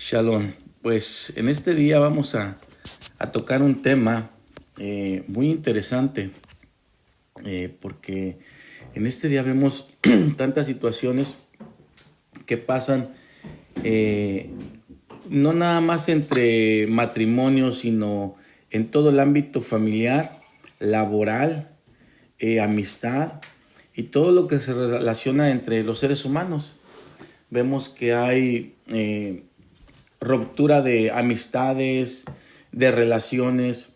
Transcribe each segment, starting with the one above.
Shalom. Pues en este día vamos a tocar un tema muy interesante porque en este día vemos tantas situaciones que pasan no nada más entre matrimonios, sino en todo el ámbito familiar, laboral, amistad y todo lo que se relaciona entre los seres humanos. Vemos que hay ruptura de amistades, de relaciones.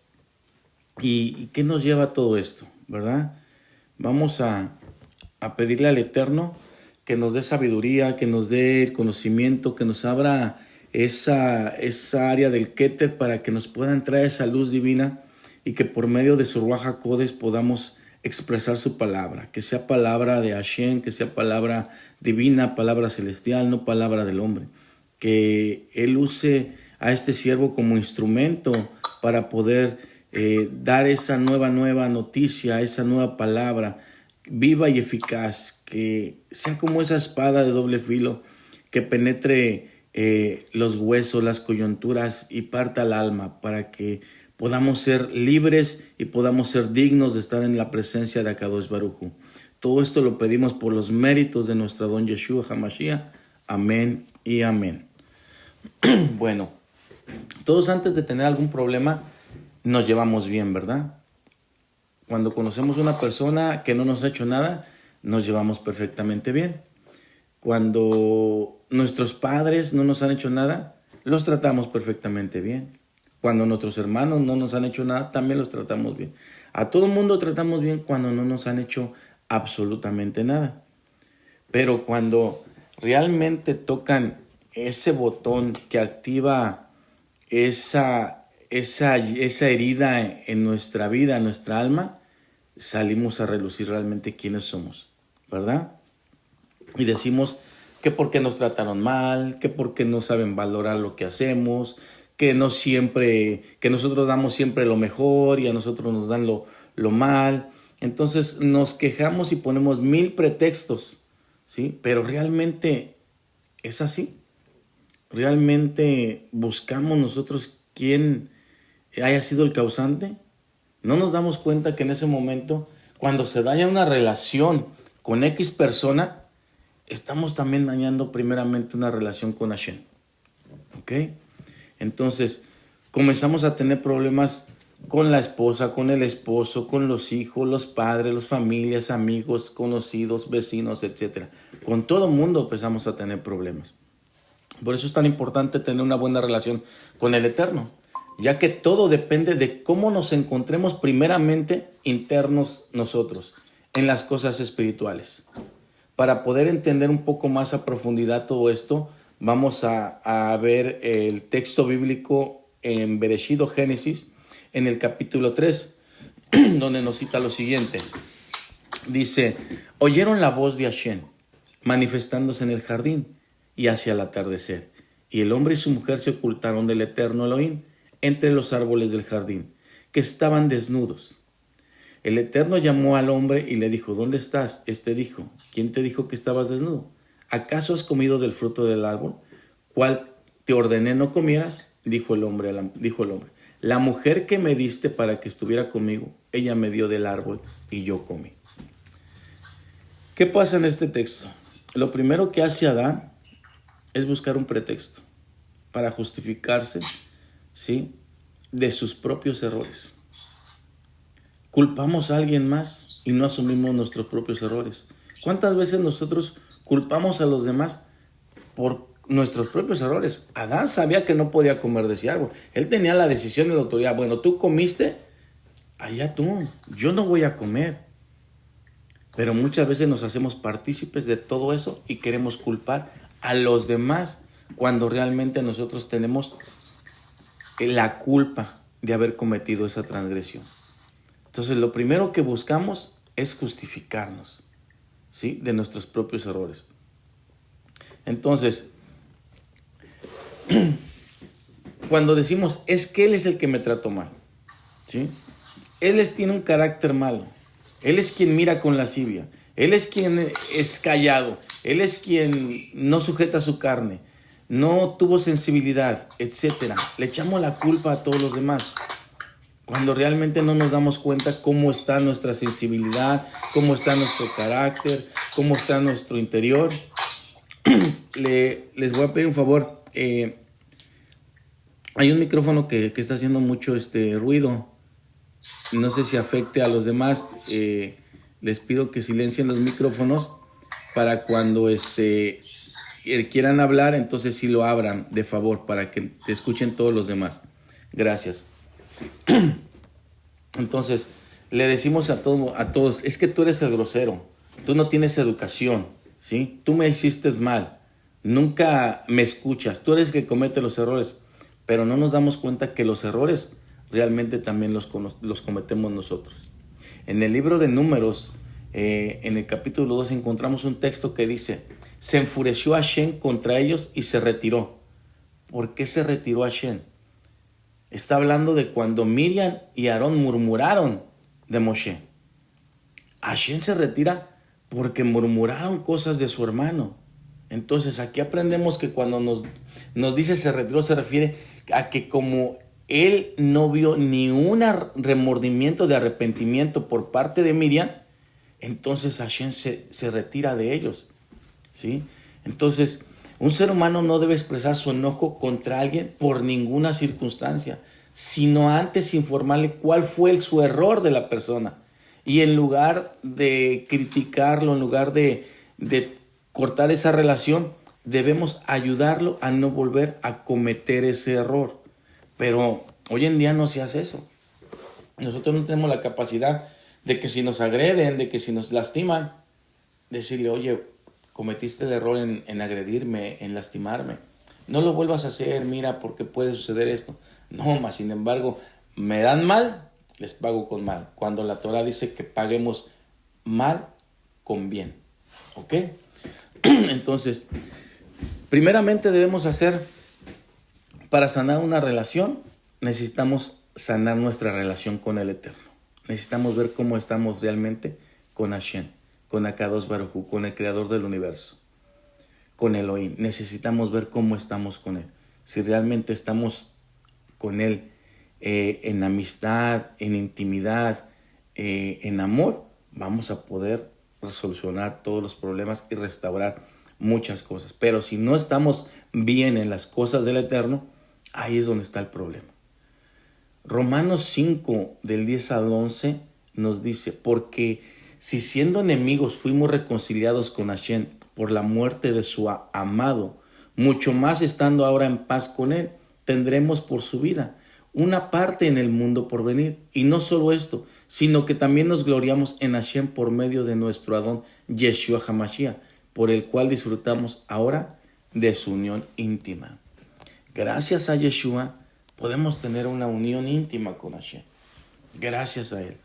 ¿Y qué nos lleva a todo esto? ¿Verdad? Vamos a pedirle al Eterno que nos dé sabiduría, que nos dé conocimiento, que nos abra esa área del Keter para que nos pueda entrar esa luz divina y que por medio de su Ruach HaKodesh podamos expresar su palabra, que sea palabra de Hashem, que sea palabra divina, palabra celestial, no palabra del hombre. Que Él use a este siervo como instrumento para poder dar esa nueva noticia, esa nueva palabra viva y eficaz, que sea como esa espada de doble filo que penetre los huesos, las coyunturas y parta el alma, para que podamos ser libres y podamos ser dignos de estar en la presencia de Akadosh Baruj Hu. Todo esto lo pedimos por los méritos de nuestro Don Yeshua HaMashiach. Amén y amén. Bueno, todos antes de tener algún problema nos llevamos bien, ¿verdad? Cuando conocemos a una persona que no nos ha hecho nada, nos llevamos perfectamente bien. Cuando nuestros padres no nos han hecho nada, los tratamos perfectamente bien. Cuando nuestros hermanos no nos han hecho nada, también los tratamos bien. A todo el mundo tratamos bien cuando no nos han hecho absolutamente nada. Pero cuando realmente tocan ese botón que activa esa herida en nuestra vida, en nuestra alma, salimos a relucir realmente quiénes somos, ¿verdad? Y decimos que porque nos trataron mal, que porque no saben valorar lo que hacemos, que nosotros damos siempre lo mejor y a nosotros nos dan lo mal. Entonces nos quejamos y ponemos 1000 pretextos, ¿sí? Pero realmente es así. ¿Realmente buscamos nosotros quién haya sido el causante? No nos damos cuenta que en ese momento, cuando se daña una relación con X persona, estamos también dañando primeramente una relación con Hashem. ¿Ok? Entonces, comenzamos a tener problemas con la esposa, con el esposo, con los hijos, los padres, las familias, amigos, conocidos, vecinos, etc. Con todo mundo empezamos a tener problemas. Por eso es tan importante tener una buena relación con el Eterno, ya que todo depende de cómo nos encontremos primeramente internos nosotros en las cosas espirituales. Para poder entender un poco más a profundidad todo esto, vamos a ver el texto bíblico en Bereshit o Génesis, en el capítulo 3, donde nos cita lo siguiente. Dice: oyeron la voz de Hashem manifestándose en el jardín y hacia el atardecer, y el hombre y su mujer se ocultaron del eterno Elohim entre los árboles del jardín, que estaban desnudos. El Eterno llamó al hombre y le dijo: ¿dónde estás? Este dijo: ¿quién te dijo que estabas desnudo? ¿Acaso has comido del fruto del árbol, cual te ordené no comieras? Dijo el hombre. La mujer que me diste para que estuviera conmigo, ella me dio del árbol y yo comí. ¿Qué pasa en este texto? Lo primero que hace Adán es buscar un pretexto para justificarse, ¿sí?, de sus propios errores. Culpamos a alguien más y no asumimos nuestros propios errores. ¿Cuántas veces nosotros culpamos a los demás por nuestros propios errores? Adán sabía que no podía comer de ese árbol. Él tenía la decisión de la autoridad. Bueno, tú comiste, allá tú, yo no voy a comer. Pero muchas veces nos hacemos partícipes de todo eso y queremos culpar a los demás cuando realmente nosotros tenemos la culpa de haber cometido esa transgresión. Entonces, lo primero que buscamos es justificarnos, ¿sí?, de nuestros propios errores. Entonces, cuando decimos es que él es el que me trató mal, ¿sí?, tiene un carácter malo, él es quien mira con lascivia, él es quien es callado, él es quien no sujeta su carne, no tuvo sensibilidad, etcétera. Le echamos la culpa a todos los demás, cuando realmente no nos damos cuenta cómo está nuestra sensibilidad, cómo está nuestro carácter, cómo está nuestro interior. Les voy a pedir un favor. Hay un micrófono que está haciendo mucho ruido. No sé si afecte a los demás. Les pido que silencien los micrófonos para cuando quieran hablar, entonces sí lo abran, de favor, para que te escuchen todos los demás. Gracias. Entonces, le decimos a todos, es que tú eres el grosero, tú no tienes educación, ¿sí? Tú me hiciste mal, nunca me escuchas, tú eres el que comete los errores, pero no nos damos cuenta que los errores realmente también los cometemos nosotros. En el libro de Números, en el capítulo 2, encontramos un texto que dice, se enfureció Hashem contra ellos y se retiró. ¿Por qué se retiró Hashem? Está hablando de cuando Miriam y Aarón murmuraron de Moshe. Hashem se retira porque murmuraron cosas de su hermano. Entonces aquí aprendemos que cuando nos dice se retiró, se refiere a que como él no vio ni un remordimiento de arrepentimiento por parte de Miriam, entonces Hashem se retira de ellos, ¿sí? Entonces, un ser humano no debe expresar su enojo contra alguien por ninguna circunstancia, sino antes informarle cuál fue su error de la persona. Y en lugar de criticarlo, en lugar de cortar esa relación, debemos ayudarlo a no volver a cometer ese error. Pero hoy en día no se hace eso. Nosotros no tenemos la capacidad de que si nos agreden, de que si nos lastiman, decirle, oye, cometiste el error en agredirme, en lastimarme. No lo vuelvas a hacer, mira, porque puede suceder esto. No, más sin embargo, me dan mal, les pago con mal. Cuando la Torah dice que paguemos mal con bien. ¿Ok? Entonces, primeramente debemos hacer, para sanar una relación, necesitamos sanar nuestra relación con el Eterno. Necesitamos ver cómo estamos realmente con Hashem, con Akadosh Baruj Hu, con el Creador del universo, con Elohim. Necesitamos ver cómo estamos con Él. Si realmente estamos con Él en amistad, en intimidad, en amor, vamos a poder solucionar todos los problemas y restaurar muchas cosas. Pero si no estamos bien en las cosas del Eterno, ahí es donde está el problema. Romanos 5, del 10 al 11, nos dice, porque si siendo enemigos fuimos reconciliados con Hashem por la muerte de su amado, mucho más estando ahora en paz con él, tendremos por su vida una parte en el mundo por venir. Y no solo esto, sino que también nos gloriamos en Hashem por medio de nuestro Adón Yeshua HaMashiach, por el cual disfrutamos ahora de su unión íntima. Gracias a Yeshua podemos tener una unión íntima con Hashem. Gracias a Él.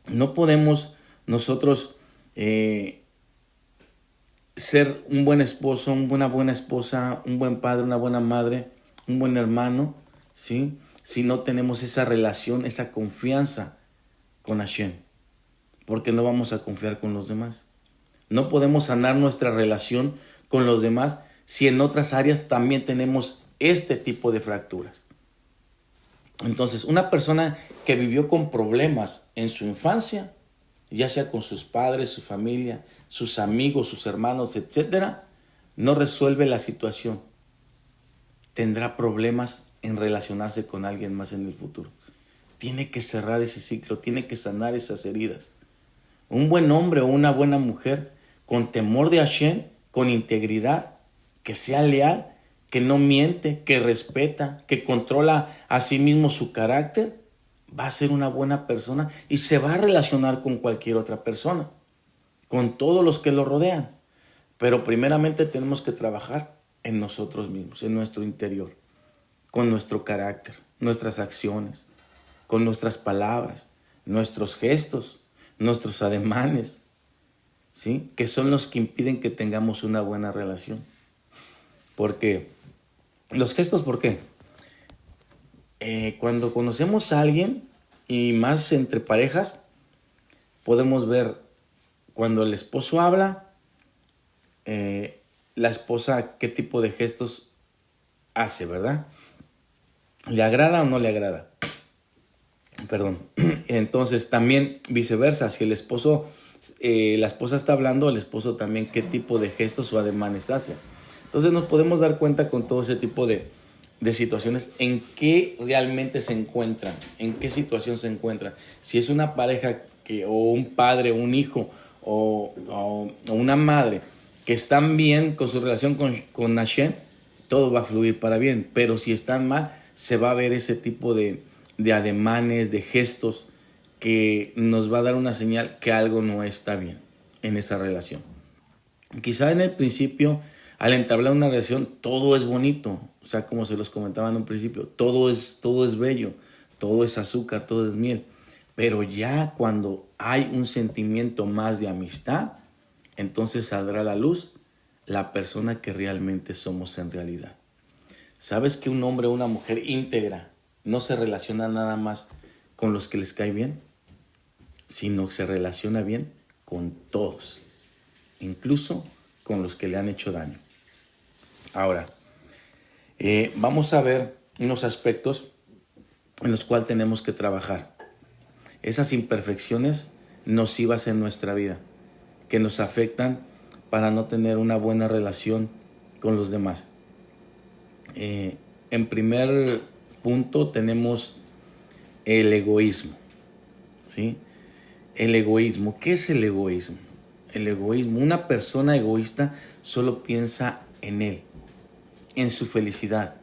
No podemos nosotros ser un buen esposo, una buena esposa, un buen padre, una buena madre, un buen hermano, ¿sí? Si no tenemos esa relación, esa confianza con Hashem, porque no vamos a confiar con los demás. No podemos sanar nuestra relación con los demás si en otras áreas también tenemos este tipo de fracturas. Entonces, una persona que vivió con problemas en su infancia, ya sea con sus padres, su familia, sus amigos, sus hermanos, etcétera, no resuelve la situación. Tendrá problemas en relacionarse con alguien más en el futuro. Tiene que cerrar ese ciclo, tiene que sanar esas heridas. Un buen hombre o una buena mujer con temor de Hashem, con integridad, que sea leal, que no miente, que respeta, que controla a sí mismo su carácter, va a ser una buena persona y se va a relacionar con cualquier otra persona, con todos los que lo rodean. Pero primeramente tenemos que trabajar en nosotros mismos, en nuestro interior, con nuestro carácter, nuestras acciones, con nuestras palabras, nuestros gestos, nuestros ademanes, ¿sí? Que son los que impiden que tengamos una buena relación. Porque los gestos, ¿por qué? Cuando conocemos a alguien, y más entre parejas, podemos ver cuando el esposo habla, la esposa qué tipo de gestos hace, ¿verdad? ¿Le agrada o no le agrada? Perdón. Entonces también viceversa, si el esposo, la esposa está hablando, el esposo también qué tipo de gestos o ademanes hace. Entonces nos podemos dar cuenta con todo ese tipo de situaciones en qué realmente se encuentran, en qué situación se encuentran. Si es una pareja o un padre, un hijo o una madre que están bien con su relación con Hashem, todo va a fluir para bien. Pero si están mal, se va a ver ese tipo de ademanes, de gestos que nos va a dar una señal que algo no está bien en esa relación. Quizá en el principio, al entablar una relación, todo es bonito. O sea, como se los comentaba en un principio, todo es bello, todo es azúcar, todo es miel. Pero ya cuando hay un sentimiento más de amistad, entonces saldrá a la luz la persona que realmente somos en realidad. ¿Sabes que un hombre o una mujer íntegra no se relaciona nada más con los que les cae bien, sino que se relaciona bien con todos, incluso con los que le han hecho daño? Ahora, vamos a ver unos aspectos en los cuales tenemos que trabajar. Esas imperfecciones nocivas en nuestra vida, que nos afectan para no tener una buena relación con los demás. En primer punto tenemos el egoísmo, ¿sí? El egoísmo. ¿Qué es el egoísmo? El egoísmo. Una persona egoísta solo piensa en él, en su felicidad,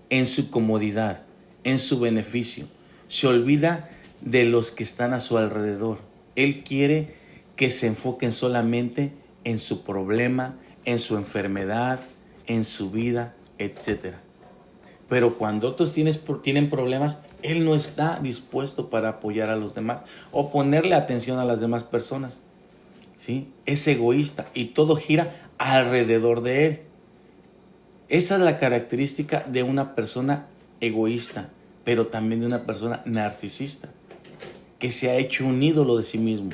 en su comodidad, en su beneficio. Se olvida de los que están a su alrededor. Él quiere que se enfoquen solamente en su problema, en su enfermedad, en su vida, etc. Pero cuando otros tienen problemas, él no está dispuesto para apoyar a los demás o ponerle atención a las demás personas, ¿sí? Es egoísta y todo gira alrededor de él. Esa es la característica de una persona egoísta, pero también de una persona narcisista, que se ha hecho un ídolo de sí mismo.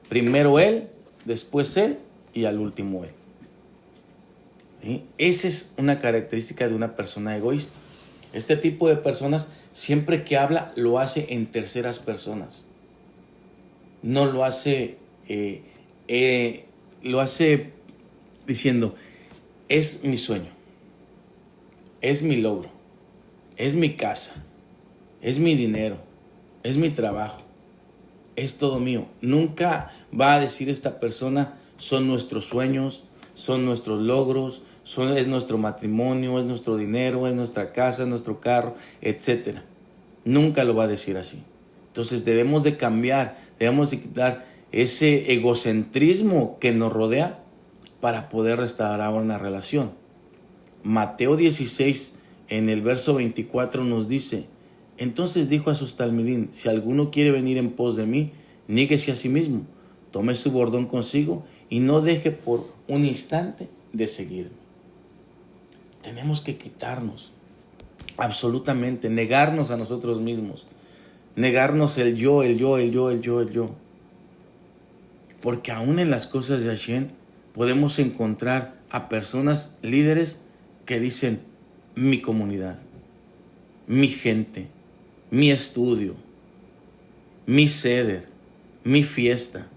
Primero él, después él y al último él. ¿Sí? Esa es una característica de una persona egoísta. Este tipo de personas, siempre que habla, lo hace en terceras personas. No lo hace, lo hace diciendo, es mi sueño, es mi logro, es mi casa, es mi dinero, es mi trabajo, es todo mío. Nunca va a decir esta persona, son nuestros sueños, son nuestros logros, es nuestro matrimonio, es nuestro dinero, es nuestra casa, es nuestro carro, etc. Nunca lo va a decir así. Entonces debemos de cambiar, debemos de quitar ese egocentrismo que nos rodea para poder restaurar una relación. Mateo 16, en el verso 24 nos dice, entonces dijo a sus talmidín, si alguno quiere venir en pos de mí, níguese a sí mismo, tome su bordón consigo y no deje por un instante de seguirme. Tenemos que quitarnos, absolutamente, negarnos a nosotros mismos, negarnos el yo, el yo, el yo, el yo, el yo. Porque aún en las cosas de Hashem podemos encontrar a personas líderes que dicen mi comunidad, mi gente, mi estudio, mi seder, mi fiesta,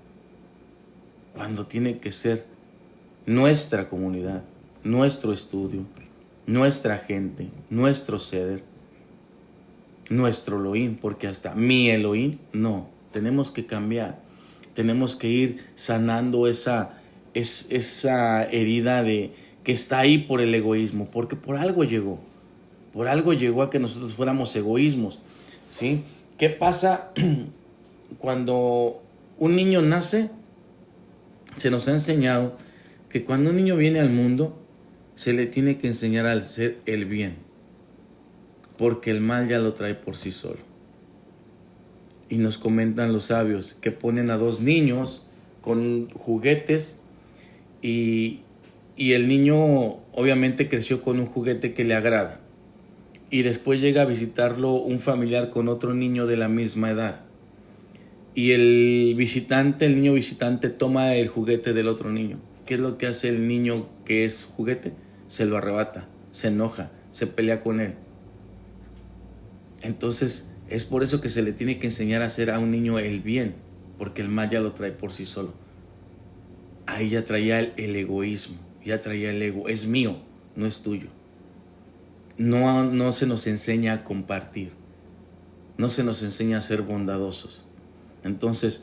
cuando tiene que ser nuestra comunidad, nuestro estudio, nuestra gente, nuestro seder, nuestro Elohim, porque hasta mi Elohim, no, tenemos que cambiar, tenemos que ir sanando esa herida que está ahí por el egoísmo, porque por algo llegó a que nosotros fuéramos egoísmos, ¿sí? ¿Qué pasa cuando un niño nace? Se nos ha enseñado que cuando un niño viene al mundo, se le tiene que enseñar a hacer el bien, porque el mal ya lo trae por sí solo. Y nos comentan los sabios que ponen a dos niños con juguetes y el niño obviamente creció con un juguete que le agrada. Y después llega a visitarlo un familiar con otro niño de la misma edad. Y el niño visitante toma el juguete del otro niño. ¿qué es lo que hace el niño que es juguete? Se lo arrebata, se enoja, se pelea con él. Entonces, es por eso que se le tiene que enseñar a hacer a un niño el bien, porque el mal ya lo trae por sí solo. Ahí ya traía el egoísmo, ya traía el ego. Es mío, no es tuyo. No se nos enseña a compartir, no se nos enseña a ser bondadosos. Entonces,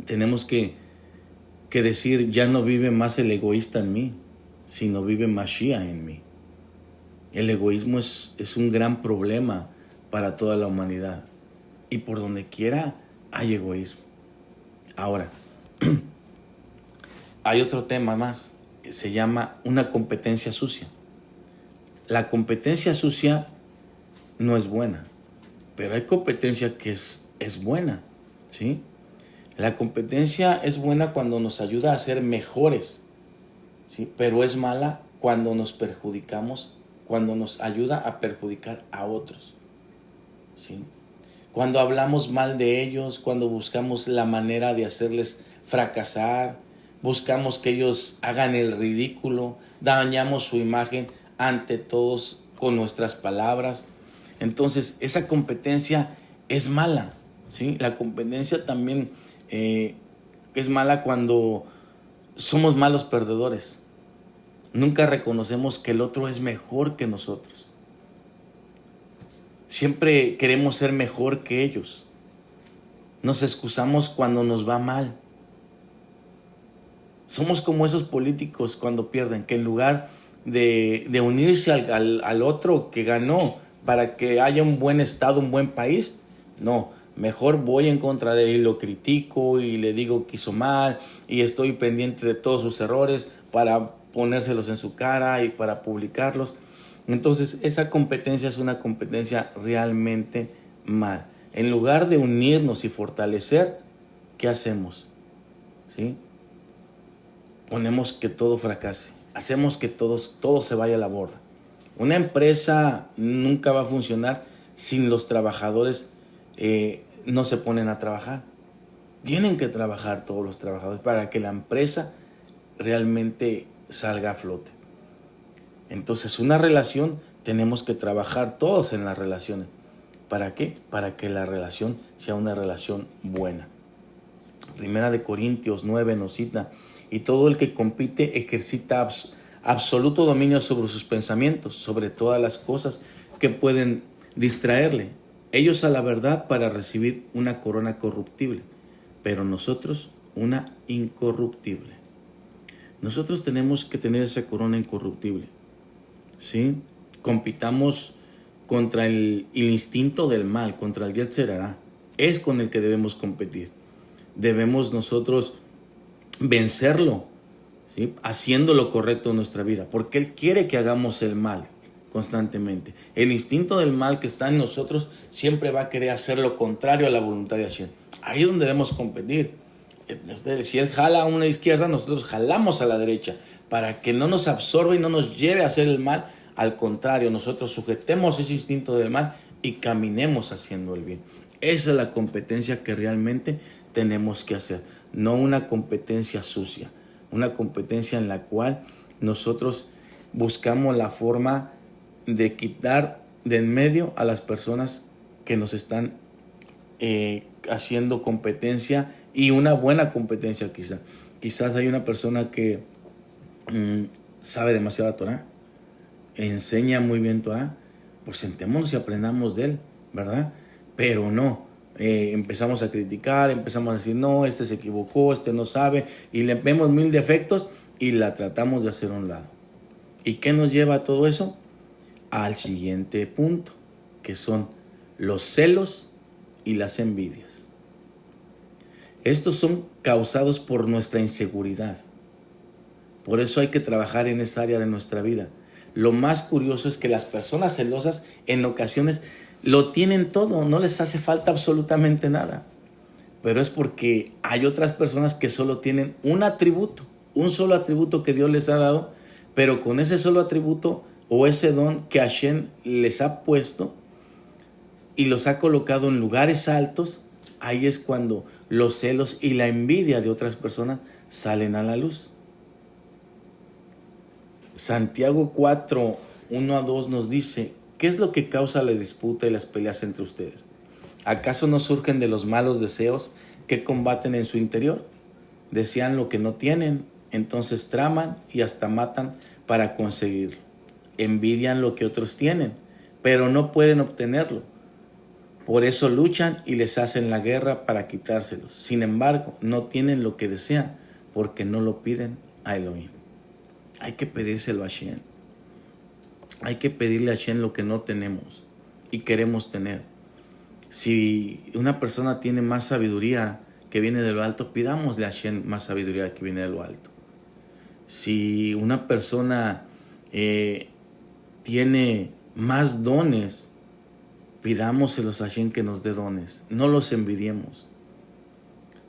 tenemos que decir, ya no vive más el egoísta en mí, sino vive Mashiach en mí. El egoísmo es un gran problema para toda la humanidad. Y por donde quiera hay egoísmo. Ahora, hay otro tema más. Se llama una competencia sucia. La competencia sucia no es buena, pero hay competencia que es buena, ¿sí? La competencia es buena cuando nos ayuda a ser mejores, ¿sí? Pero es mala cuando nos perjudicamos, cuando nos ayuda a perjudicar a otros, ¿sí? Cuando hablamos mal de ellos, cuando buscamos la manera de hacerles fracasar, buscamos que ellos hagan el ridículo, dañamos su imagen ante todos con nuestras palabras. Entonces, esa competencia es mala, ¿sí? La competencia también es mala cuando somos malos perdedores. Nunca reconocemos que el otro es mejor que nosotros. Siempre queremos ser mejor que ellos. Nos excusamos cuando nos va mal. Somos como esos políticos cuando pierden, que en lugar de unirse al otro que ganó para que haya un buen estado, un buen país, no, mejor voy en contra de él, lo critico y le digo que hizo mal y estoy pendiente de todos sus errores para ponérselos en su cara y para publicarlos. Entonces, esa competencia es una competencia realmente mal. En lugar de unirnos y fortalecer, ¿qué hacemos? ¿Sí? Ponemos que todo fracase. Hacemos que todo se vaya a la borda. Una empresa nunca va a funcionar sin los trabajadores no se ponen a trabajar. Tienen que trabajar todos los trabajadores para que la empresa realmente salga a flote. Entonces, una relación, tenemos que trabajar todos en las relaciones. ¿Para qué? Para que la relación sea una relación buena. Primera de Corintios 9 nos cita: y todo el que compite ejercita absoluto dominio sobre sus pensamientos, sobre todas las cosas que pueden distraerle. Ellos a la verdad para recibir una corona corruptible, pero nosotros una incorruptible. Nosotros tenemos que tener esa corona incorruptible, ¿sí? Compitamos contra el instinto del mal, contra el Yetzer Hará. Es con el que debemos competir. Debemos nosotros vencerlo, ¿sí? Haciendo lo correcto en nuestra vida, porque Él quiere que hagamos el mal constantemente. El instinto del mal que está en nosotros siempre va a querer hacer lo contrario a la voluntad de Hashem. Ahí es donde debemos competir. Si Él jala a una izquierda, nosotros jalamos a la derecha, para que no nos absorba y no nos lleve a hacer el mal. Al contrario, nosotros sujetemos ese instinto del mal y caminemos haciendo el bien. Esa es la competencia que realmente tenemos que hacer, no una competencia sucia, una competencia en la cual nosotros buscamos la forma de quitar de en medio a las personas que nos están haciendo competencia, y una buena competencia quizás hay una persona que sabe demasiado Torah, enseña muy bien Torah, pues sentémonos y aprendamos de él, ¿verdad? Pero no, empezamos a criticar, empezamos a decir, no, este se equivocó, este no sabe, y le vemos 1000 defectos y la tratamos de hacer a un lado. ¿Y qué nos lleva a todo eso? Al siguiente punto, que son los celos y las envidias. Estos son causados por nuestra inseguridad. Por eso hay que trabajar en esa área de nuestra vida. Lo más curioso es que las personas celosas en ocasiones lo tienen todo, no les hace falta absolutamente nada. Pero es porque hay otras personas que solo tienen un atributo, un solo atributo que Dios les ha dado, pero con ese solo atributo o ese don que Hashem les ha puesto y los ha colocado en lugares altos, ahí es cuando los celos y la envidia de otras personas salen a la luz. Santiago 4, 1 a 2 nos dice, ¿qué es lo que causa la disputa y las peleas entre ustedes? ¿Acaso no surgen de los malos deseos que combaten en su interior? Desean lo que no tienen, entonces traman y hasta matan para conseguirlo. Envidian lo que otros tienen, pero no pueden obtenerlo. Por eso luchan y les hacen la guerra para quitárselos. Sin embargo, no tienen lo que desean porque no lo piden a Elohim. Hay que pedírselo a Hashem. Hay que pedirle a Hashem lo que no tenemos y queremos tener. Si una persona tiene más sabiduría que viene de lo alto, pidámosle a Hashem más sabiduría que viene de lo alto. Si una persona tiene más dones, pidámoselos a Hashem que nos dé dones. No los envidiemos.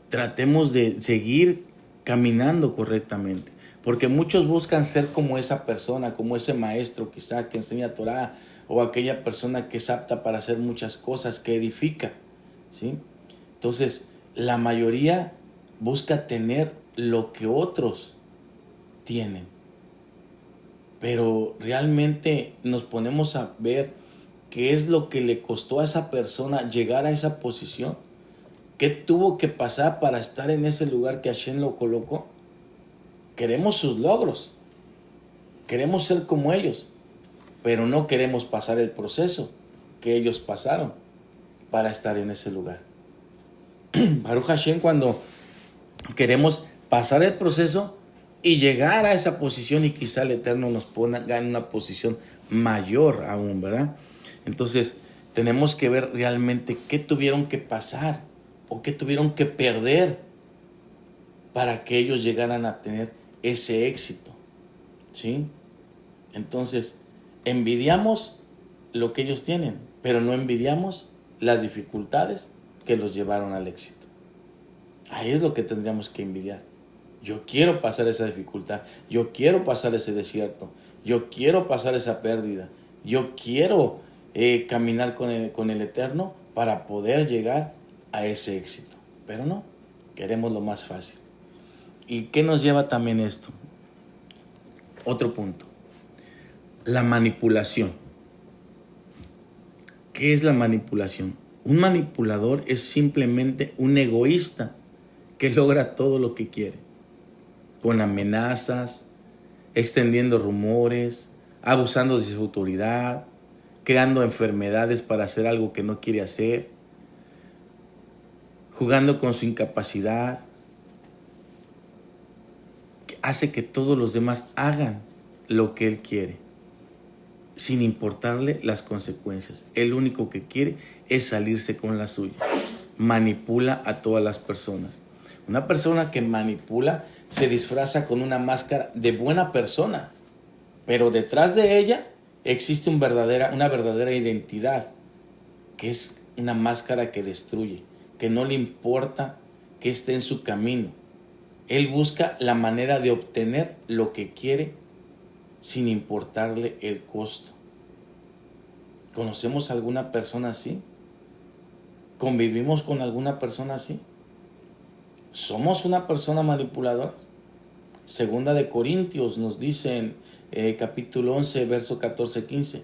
Tratemos de seguir caminando correctamente. Porque muchos buscan ser como esa persona, como ese maestro quizá que enseña Torah, o aquella persona que es apta para hacer muchas cosas, que edifica, ¿sí? Entonces, la mayoría busca tener lo que otros tienen. Pero realmente nos ponemos a ver qué es lo que le costó a esa persona llegar a esa posición. ¿Qué tuvo que pasar para estar en ese lugar que Hashem lo colocó? Queremos sus logros, queremos ser como ellos, pero no queremos pasar el proceso que ellos pasaron para estar en ese lugar. Baruch Hashem, cuando queremos pasar el proceso y llegar a esa posición, y quizá el Eterno nos ponga en una posición mayor aún, ¿verdad? Entonces tenemos que ver realmente qué tuvieron que pasar o qué tuvieron que perder para que ellos llegaran a tener ese éxito, ¿sí? Entonces, envidiamos lo que ellos tienen, pero no envidiamos las dificultades que los llevaron al éxito. Ahí es lo que tendríamos que envidiar. Yo quiero pasar esa dificultad, yo quiero pasar ese desierto, yo quiero pasar esa pérdida, yo quiero caminar con el Eterno para poder llegar a ese éxito. Pero no, queremos lo más fácil. ¿Y qué nos lleva también esto? Otro punto. La manipulación. ¿Qué es la manipulación? Un manipulador es simplemente un egoísta que logra todo lo que quiere. Con amenazas, extendiendo rumores, abusando de su autoridad, creando enfermedades para hacer algo que no quiere hacer, jugando con su incapacidad. Hace que todos los demás hagan lo que él quiere, sin importarle las consecuencias. El único que quiere es salirse con la suya. Manipula a todas las personas. Una persona que manipula se disfraza con una máscara de buena persona, pero detrás de ella existe una verdadera identidad, que es una máscara que destruye, que no le importa que esté en su camino. Él busca la manera de obtener lo que quiere sin importarle el costo. ¿Conocemos a alguna persona así? ¿Convivimos con alguna persona así? ¿Somos una persona manipuladora? Segunda de Corintios nos dice en capítulo 11, verso 14-15.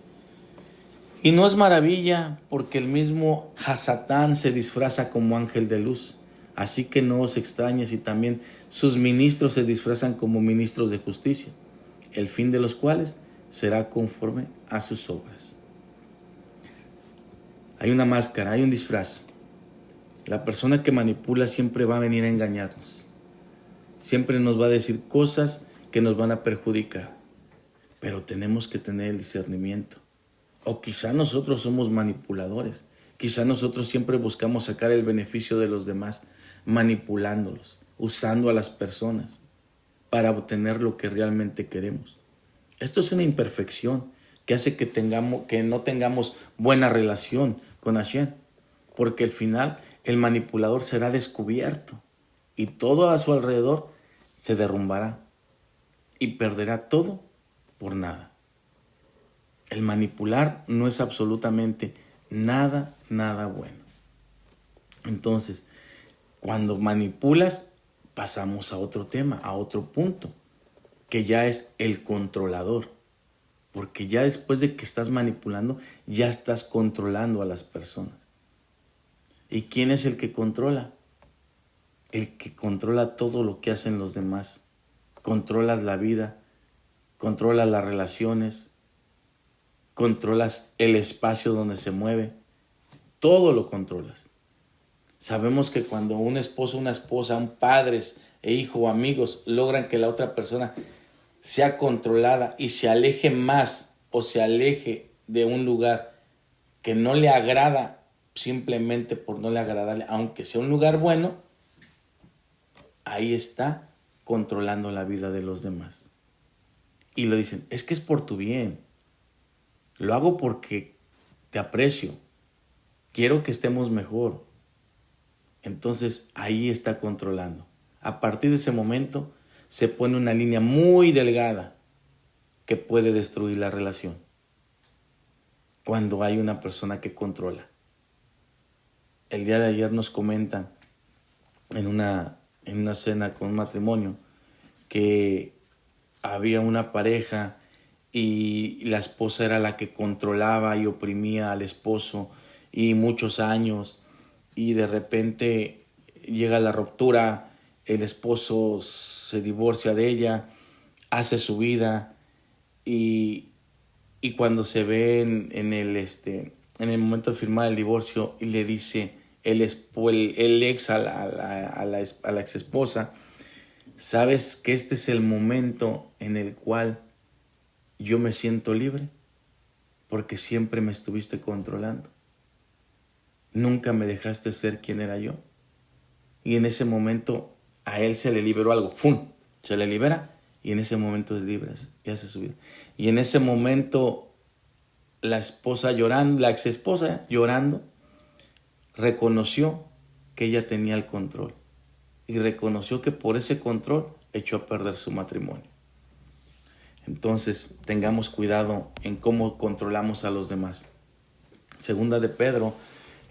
Y no es maravilla, porque el mismo Hasatán se disfraza como ángel de luz. Así que no os extrañes, y también sus ministros se disfrazan como ministros de justicia, el fin de los cuales será conforme a sus obras. Hay una máscara, hay un disfraz. La persona que manipula siempre va a venir a engañarnos. Siempre nos va a decir cosas que nos van a perjudicar. Pero tenemos que tener el discernimiento. O quizá nosotros somos manipuladores. Quizá nosotros siempre buscamos sacar el beneficio de los demás, manipulándolos, usando a las personas para obtener lo que realmente queremos. Esto es una imperfección que hace que no tengamos buena relación con Hashem, porque al final el manipulador será descubierto y todo a su alrededor se derrumbará y perderá todo por nada. El manipular no es absolutamente nada bueno. Entonces, cuando manipulas, pasamos a otro tema, a otro punto. que ya es el controlador. Porque ya después de que estás manipulando, ya estás controlando a las personas. ¿Y quién es el que controla? El que controla todo lo que hacen los demás. Controlas la vida, controlas las relaciones, controlas el espacio donde se mueve. Todo lo controlas. Sabemos que cuando un esposo, una esposa, un padres e hijo o amigos logran que la otra persona sea controlada y se aleje más o se aleje de un lugar que no le agrada simplemente por no le agradarle, aunque sea un lugar bueno, ahí está controlando la vida de los demás. Y lo dicen, es que es por tu bien, lo hago porque te aprecio, quiero que estemos mejor. Entonces ahí está controlando. A partir de ese momento se pone una línea muy delgada que puede destruir la relación. Cuando hay una persona que controla. El día de ayer nos comentan en una cena con un matrimonio que había una pareja y la esposa era la que controlaba y oprimía al esposo y muchos años, y de repente llega la ruptura, el esposo se divorcia de ella, hace su vida y cuando se ve en el momento de firmar el divorcio y le dice el ex a la ex esposa, ¿sabes que este es el momento en el cual yo me siento libre? Porque siempre me estuviste controlando. Nunca me dejaste ser quien era yo. Y en ese momento a él se le liberó algo. ¡Fum! Se le libera y en ese momento es libre y hace su vida. Y en ese momento la esposa llorando, la ex esposa llorando, reconoció que ella tenía el control. Y reconoció que por ese control echó a perder su matrimonio. Entonces, tengamos cuidado en cómo controlamos a los demás. Segunda de Pedro,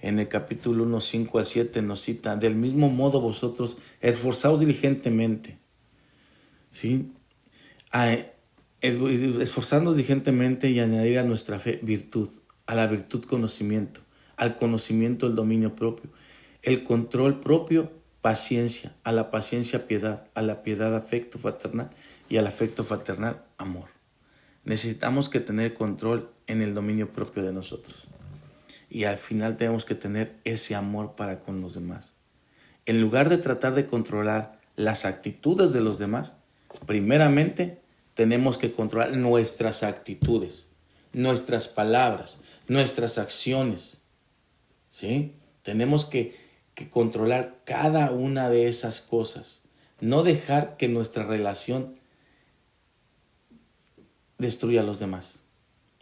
en el capítulo 1, 5 al 7, nos cita, del mismo modo vosotros esforzaos diligentemente, ¿sí? Esforzarnos diligentemente y añadir a nuestra fe virtud, a la virtud conocimiento, al conocimiento el dominio propio, el control propio paciencia, a la paciencia piedad, a la piedad afecto fraternal y al afecto fraternal amor. Necesitamos que tener control en el dominio propio de nosotros. Y al final tenemos que tener ese amor para con los demás. En lugar de tratar de controlar las actitudes de los demás, primeramente tenemos que controlar nuestras actitudes, nuestras palabras, nuestras acciones. ¿Sí? Tenemos que controlar cada una de esas cosas. No dejar que nuestra relación destruya a los demás.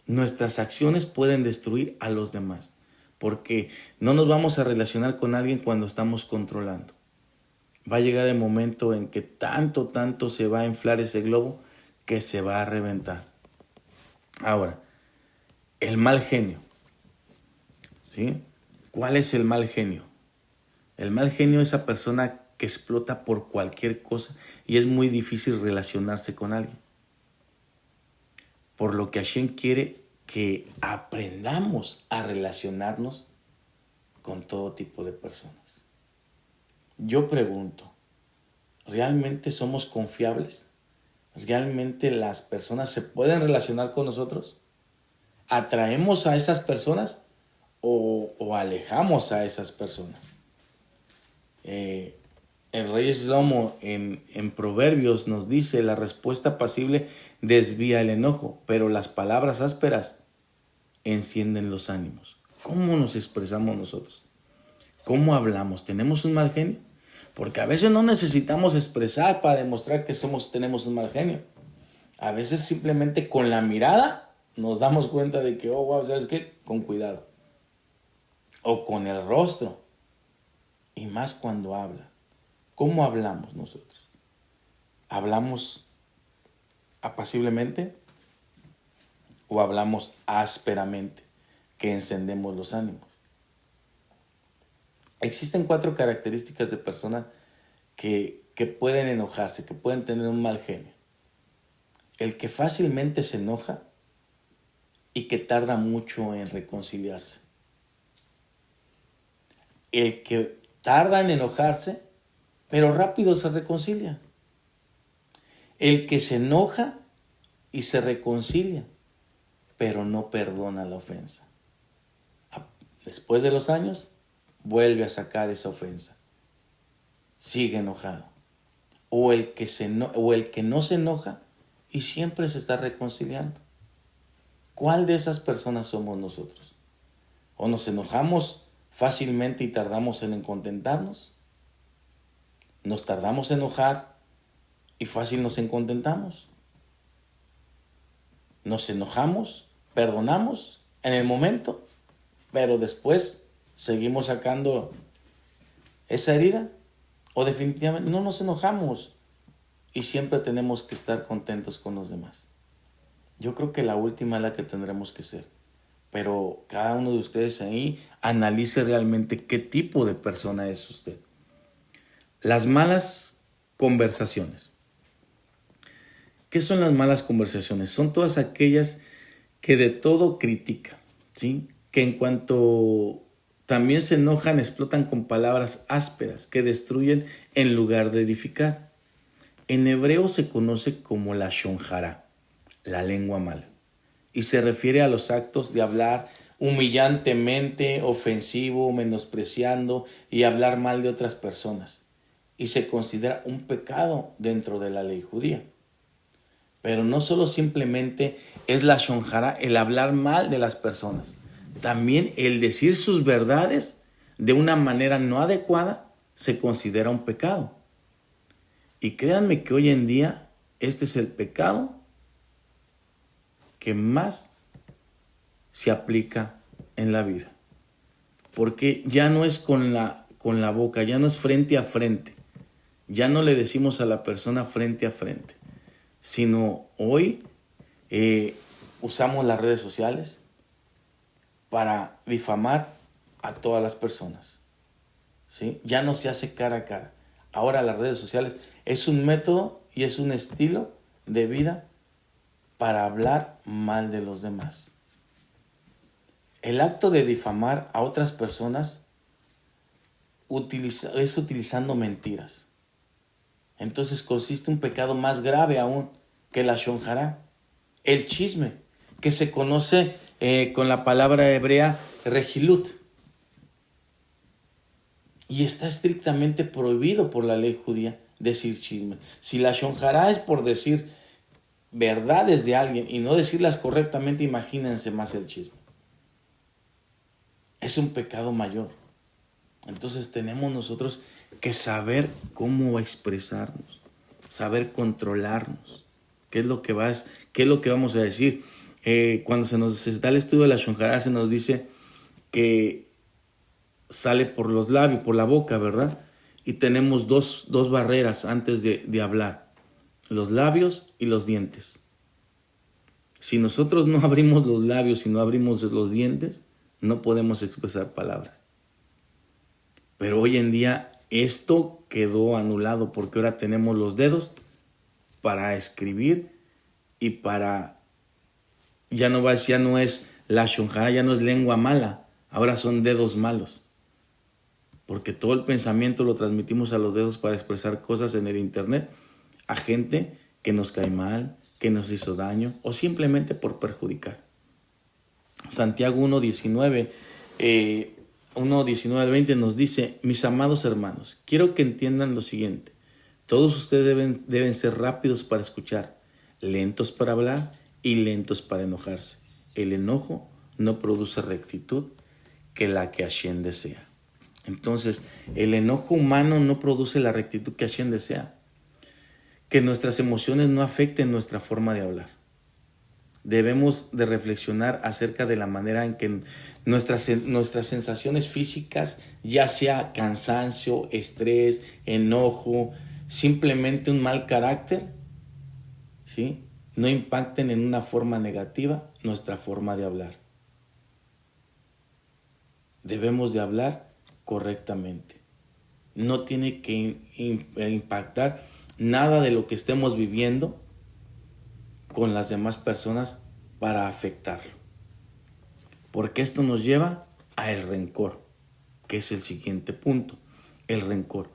Nuestras acciones pueden destruir a los demás, porque no nos vamos a relacionar con alguien cuando estamos controlando. Va a llegar el momento en que tanto se va a inflar ese globo que se va a reventar. Ahora, el mal genio. ¿Sí? ¿Cuál es el mal genio? El mal genio es esa persona que explota por cualquier cosa y es muy difícil relacionarse con alguien. Por lo que Hashem quiere que aprendamos a relacionarnos con todo tipo de personas. Yo pregunto, ¿realmente somos confiables? ¿Realmente las personas se pueden relacionar con nosotros? ¿Atraemos a esas personas o alejamos a esas personas? El rey Shlomo en Proverbios nos dice, la respuesta pasible desvía el enojo, pero las palabras ásperas encienden los ánimos. ¿Cómo nos expresamos nosotros? ¿Cómo hablamos? ¿Tenemos un mal genio? Porque a veces no necesitamos expresar para demostrar que tenemos un mal genio. A veces simplemente con la mirada nos damos cuenta de que, oh, wow, ¿sabes qué? Con cuidado. O con el rostro. Y más cuando habla. ¿Cómo hablamos nosotros? ¿Hablamos apaciblemente o hablamos ásperamente, que encendemos los ánimos? Existen 4 características de personas que pueden enojarse, que pueden tener un mal genio. El que fácilmente se enoja y que tarda mucho en reconciliarse. El que tarda en enojarse, pero rápido se reconcilia. El que se enoja y se reconcilia, pero no perdona la ofensa. Después de los años, vuelve a sacar esa ofensa. Sigue enojado. O el que no se enoja y siempre se está reconciliando. ¿Cuál de esas personas somos nosotros? ¿O nos enojamos fácilmente y tardamos en contentarnos? ¿Nos tardamos en enojar y fácil nos contentamos? ¿Nos enojamos, perdonamos en el momento, pero después seguimos sacando esa herida? ¿O definitivamente no nos enojamos y siempre tenemos que estar contentos con los demás? Yo creo que la última es la que tendremos que ser. Pero cada uno de ustedes ahí analice realmente qué tipo de persona es usted. Las malas conversaciones. ¿Qué son las malas conversaciones? Son todas aquellas que de todo critican, ¿sí? Que en cuanto también se enojan, explotan con palabras ásperas que destruyen en lugar de edificar. En hebreo se conoce como la shonjara, la lengua mala, y se refiere a los actos de hablar humillantemente, ofensivo, menospreciando y hablar mal de otras personas, y se considera un pecado dentro de la ley judía. Pero no solo simplemente es la shonjara, el hablar mal de las personas, también el decir sus verdades de una manera no adecuada se considera un pecado. Y créanme que hoy en día este es el pecado que más se aplica en la vida. Porque ya no es con la boca, ya no es frente a frente. Ya no le decimos a la persona frente a frente, sino hoy usamos las redes sociales para difamar a todas las personas, ¿sí? Ya no se hace cara a cara. Ahora las redes sociales es un método y es un estilo de vida para hablar mal de los demás. El acto de difamar a otras personas es utilizando mentiras. Entonces consiste un pecado más grave aún que la shonjara, el chisme, que se conoce con la palabra hebrea rejilut. Y está estrictamente prohibido por la ley judía decir chisme. Si la shonjara es por decir verdades de alguien y no decirlas correctamente, imagínense más el chisme. Es un pecado mayor. Entonces tenemos nosotros que saber cómo expresarnos, saber controlarnos. ¿Qué es lo que vamos a decir? Cuando se nos da el estudio de la shonjara, se nos dice que sale por los labios, por la boca, ¿verdad? Y tenemos dos barreras antes de hablar: los labios y los dientes. Si nosotros no abrimos los labios y no abrimos los dientes, no podemos expresar palabras. Pero hoy en día esto quedó anulado porque ahora tenemos los dedos para escribir y para... Ya no es la shonjara, ya no es lengua mala, ahora son dedos malos. Porque todo el pensamiento lo transmitimos a los dedos para expresar cosas en el internet a gente que nos cae mal, que nos hizo daño o simplemente por perjudicar. Santiago 1:19 1:19 al 20 nos dice: mis amados hermanos, quiero que entiendan lo siguiente. Todos ustedes deben ser rápidos para escuchar, lentos para hablar y lentos para enojarse. El enojo no produce rectitud, que la que Hashem desea. Entonces, el enojo humano no produce la rectitud que Hashem desea. Que nuestras emociones no afecten nuestra forma de hablar. Debemos de reflexionar acerca de la manera en que nuestras sensaciones físicas, ya sea cansancio, estrés, enojo, simplemente un mal carácter, ¿sí?, no impacten en una forma negativa nuestra forma de hablar. Debemos de hablar correctamente. No tiene que impactar nada de lo que estemos viviendo con las demás personas para afectarlo. Porque esto nos lleva al rencor, que es el siguiente punto, el rencor.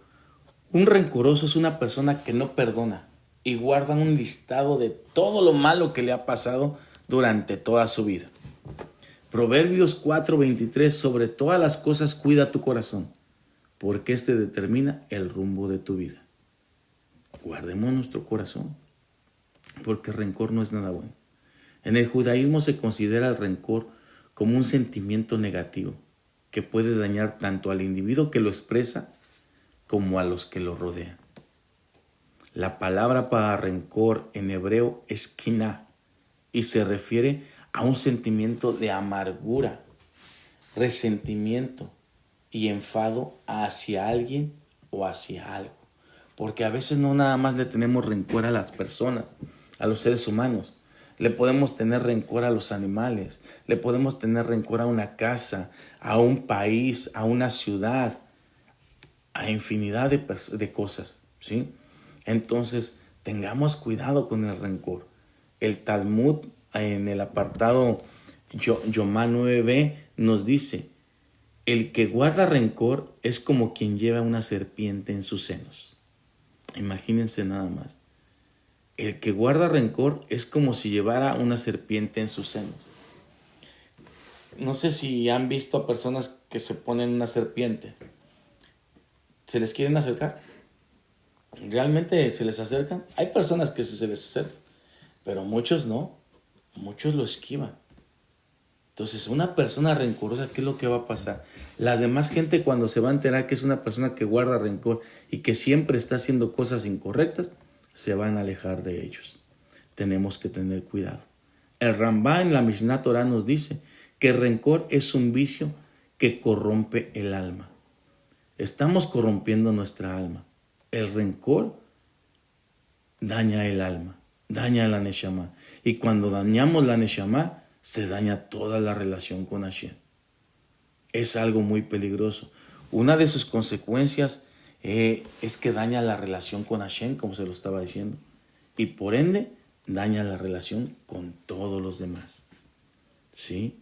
Un rencoroso es una persona que no perdona y guarda un listado de todo lo malo que le ha pasado durante toda su vida. Proverbios 4:23, sobre todas las cosas cuida tu corazón, porque este determina el rumbo de tu vida. Guardemos nuestro corazón, porque el rencor no es nada bueno. En el judaísmo se considera el rencor como un sentimiento negativo que puede dañar tanto al individuo que lo expresa como a los que lo rodean. La palabra para rencor en hebreo es kiná y se refiere a un sentimiento de amargura, resentimiento y enfado hacia alguien o hacia algo. Porque a veces no nada más le tenemos rencor a las personas, a los seres humanos. Le podemos tener rencor a los animales, le podemos tener rencor a una casa, a un país, a una ciudad, a infinidad de cosas, ¿sí? Entonces, tengamos cuidado con el rencor. El Talmud, en el apartado Yomá 9b, nos dice: el que guarda rencor es como quien lleva una serpiente en sus senos. Imagínense nada más. El que guarda rencor es como si llevara una serpiente en sus senos. No sé si han visto a personas que se ponen una serpiente. ¿Se les quieren acercar? ¿Realmente se les acercan? Hay personas que se les acercan, pero muchos no. Muchos lo esquivan. Entonces, una persona rencorosa, ¿qué es lo que va a pasar? La demás gente, cuando se va a enterar que es una persona que guarda rencor y que siempre está haciendo cosas incorrectas, se van a alejar de ellos. Tenemos que tener cuidado. El Rambá en la Mishnah Torah nos dice que el rencor es un vicio que corrompe el alma. Estamos corrompiendo nuestra alma. El rencor daña el alma, daña la neshama. Y cuando dañamos la neshama, se daña toda la relación con Hashem. Es algo muy peligroso. Una de sus consecuencias es que daña la relación con Hashem, como se lo estaba diciendo. Y por ende, daña la relación con todos los demás. ¿Sí?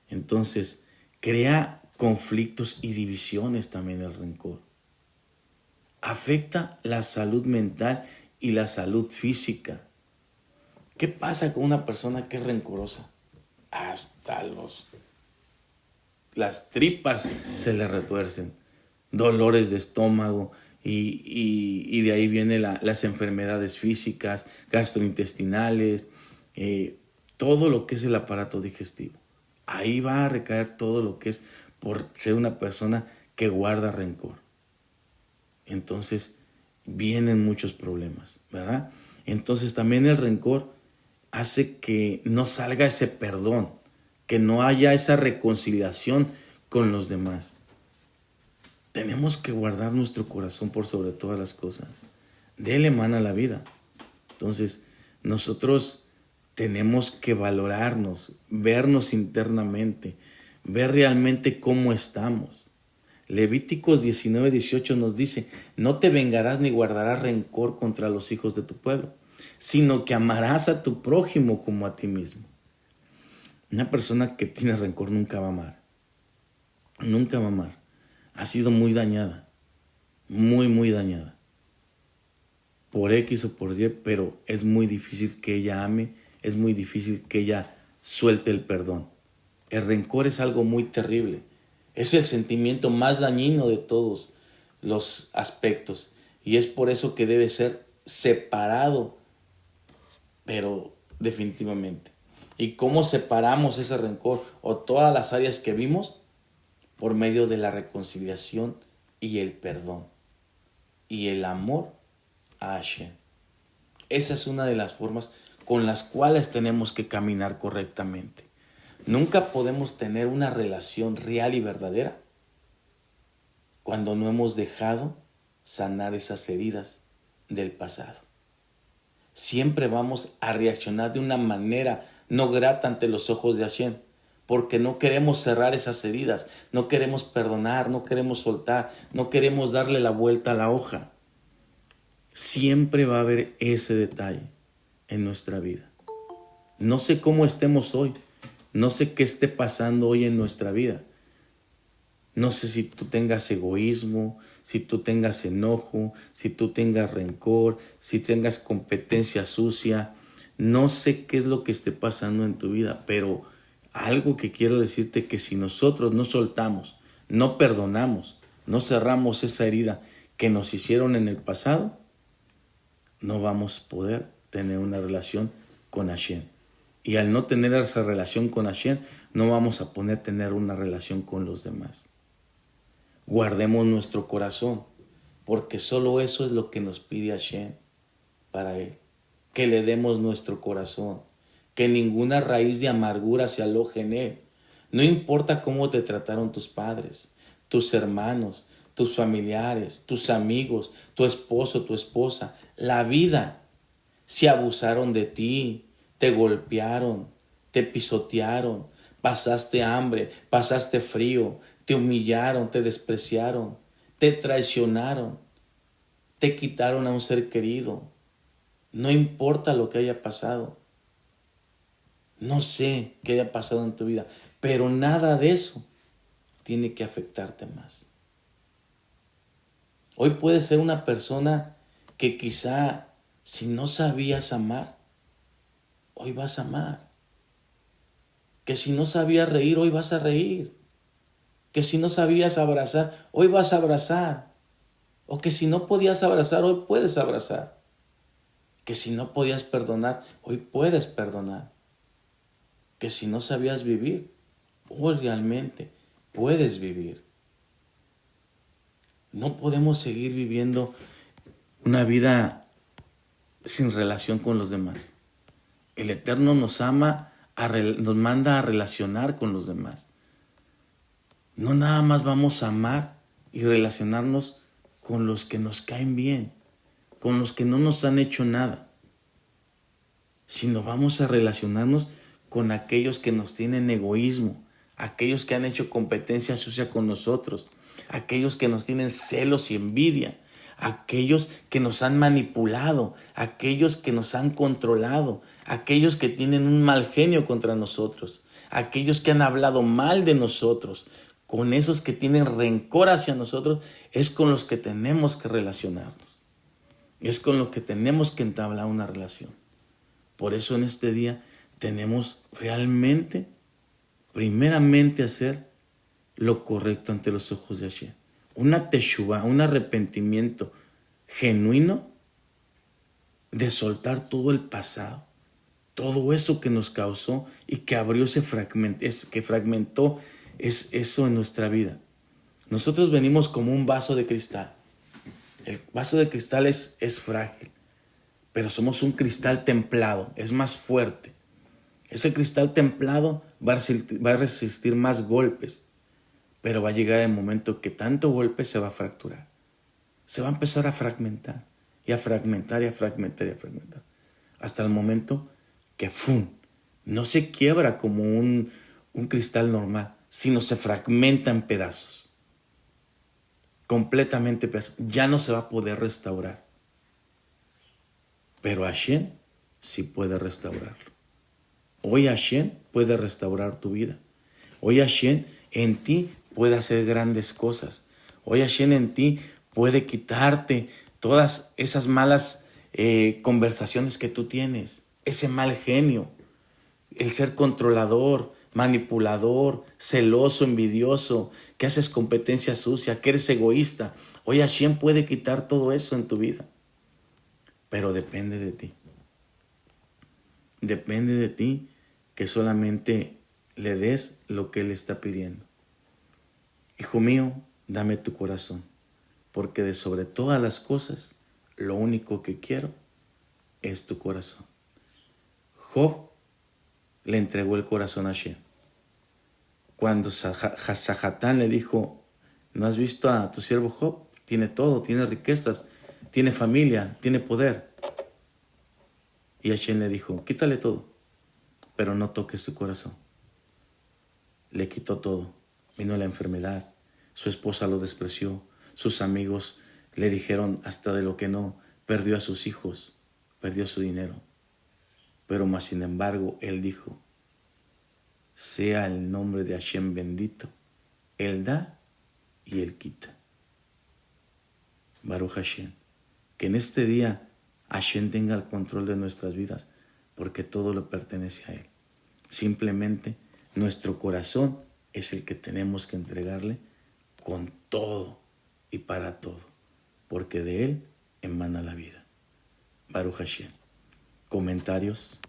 Entonces, crea conflictos y divisiones también el rencor. Afecta la salud mental y la salud física. ¿Qué pasa con una persona que es rencorosa? Hasta las tripas se le retuercen, dolores de estómago y de ahí vienen las enfermedades físicas, gastrointestinales, todo lo que es el aparato digestivo. Ahí va a recaer todo lo que es por ser una persona que guarda rencor. Entonces vienen muchos problemas, ¿verdad? Entonces también el rencor hace que no salga ese perdón, que no haya esa reconciliación con los demás. Tenemos que guardar nuestro corazón por sobre todas las cosas. Dele mana a la vida. Entonces, nosotros tenemos que valorarnos, vernos internamente, ver realmente cómo estamos. Levíticos 19:18 nos dice: no te vengarás ni guardarás rencor contra los hijos de tu pueblo, sino que amarás a tu prójimo como a ti mismo. Una persona que tiene rencor nunca va a amar. Nunca va a amar. Ha sido muy dañada. Muy, muy dañada. Por X o por Y, pero es muy difícil que ella ame. Es muy difícil que ella suelte el perdón. El rencor es algo muy terrible. Es el sentimiento más dañino de todos los aspectos. Y es por eso que debe ser separado, pero definitivamente. ¿Y cómo separamos ese rencor o todas las áreas que vimos? Por medio de la reconciliación y el perdón y el amor a Hashem. Esa es una de las formas con las cuales tenemos que caminar correctamente. Nunca podemos tener una relación real y verdadera cuando no hemos dejado sanar esas heridas del pasado. Siempre vamos a reaccionar de una manera no grata ante los ojos de Hashem, porque no queremos cerrar esas heridas, no queremos perdonar, no queremos soltar, no queremos darle la vuelta a la hoja. Siempre va a haber ese detalle en nuestra vida. No sé cómo estemos hoy. No sé qué esté pasando hoy en nuestra vida. No sé si tú tengas egoísmo, si tú tengas enojo, si tú tengas rencor, si tengas competencia sucia. No sé qué es lo que esté pasando en tu vida, pero algo que quiero decirte que si nosotros no soltamos, no perdonamos, no cerramos esa herida que nos hicieron en el pasado, no vamos a poder tener una relación con Hashem. Y al no tener esa relación con Hashem, no vamos a poder tener una relación con los demás. Guardemos nuestro corazón, porque solo eso es lo que nos pide Hashem para Él. Que le demos nuestro corazón, que ninguna raíz de amargura se aloje en Él. No importa cómo te trataron tus padres, tus hermanos, tus familiares, tus amigos, tu esposo, tu esposa, la vida. Si abusaron de ti, te golpearon, te pisotearon, pasaste hambre, pasaste frío, te humillaron, te despreciaron, te traicionaron, te quitaron a un ser querido. No importa lo que haya pasado. No sé qué haya pasado en tu vida, pero nada de eso tiene que afectarte más. Hoy puedes ser una persona que quizá si no sabías amar, hoy vas a amar. Que si no sabías reír, hoy vas a reír. Que si no sabías abrazar, hoy vas a abrazar. O que si no podías abrazar, hoy puedes abrazar. Que si no podías perdonar, hoy puedes perdonar. Que si no sabías vivir, hoy realmente puedes vivir. No podemos seguir viviendo una vida sin relación con los demás. El Eterno nos ama, nos manda a relacionar con los demás. No nada más vamos a amar y relacionarnos con los que nos caen bien, con los que no nos han hecho nada, sino vamos a relacionarnos con aquellos que nos tienen egoísmo, aquellos que han hecho competencia sucia con nosotros, aquellos que nos tienen celos y envidia, aquellos que nos han manipulado, aquellos que nos han controlado, aquellos que tienen un mal genio contra nosotros, aquellos que han hablado mal de nosotros. Con esos que tienen rencor hacia nosotros, es con los que tenemos que relacionarnos. Es con los que tenemos que entablar una relación. Por eso en este día tenemos realmente, primeramente, hacer lo correcto ante los ojos de Hashem. Una teshuvá, un arrepentimiento genuino de soltar todo el pasado, todo eso que nos causó y que abrió ese fragmento, que fragmentó eso en nuestra vida. Nosotros venimos como un vaso de cristal. El vaso de cristal es frágil, pero somos un cristal templado, es más fuerte. Ese cristal templado va a resistir más golpes, pero va a llegar el momento que tanto golpe se va a fracturar. Se va a empezar a fragmentar, y a fragmentar, y a fragmentar, y a fragmentar. Hasta el momento que ¡fum! No se quiebra como un cristal normal, sino se fragmenta en pedazos. Completamente pedazos. Ya no se va a poder restaurar. Pero Hashem sí puede restaurarlo. Hoy Hashem puede restaurar tu vida. Hoy Hashem en ti puede hacer grandes cosas. Hoy Hashem en ti puede quitarte todas esas malas conversaciones que tú tienes. Ese mal genio. El ser controlador, manipulador, celoso, envidioso, que haces competencia sucia, que eres egoísta. Hoy Hashem puede quitar todo eso en tu vida. Pero depende de ti. Depende de ti que solamente le des lo que Él está pidiendo. Hijo mío, dame tu corazón, porque de sobre todas las cosas, lo único que quiero es tu corazón. Job le entregó el corazón a Hashem. Cuando Sahatán le dijo, ¿no has visto a tu siervo Job? Tiene todo, tiene riquezas, tiene familia, tiene poder. Y Hashem le dijo, quítale todo, pero no toques su corazón. Le quitó todo. Vino la enfermedad, su esposa lo despreció, sus amigos le dijeron hasta de lo que no, perdió a sus hijos, perdió su dinero. pero más sin embargo Él dijo, sea el nombre de Hashem bendito. Él da y Él quita. Baruch Hashem. Que en este día Hashem tenga el control de nuestras vidas, porque todo le pertenece a Él. Simplemente nuestro corazón es el que tenemos que entregarle con todo y para todo, porque de Él emana la vida. Baruch Hashem. Comentarios.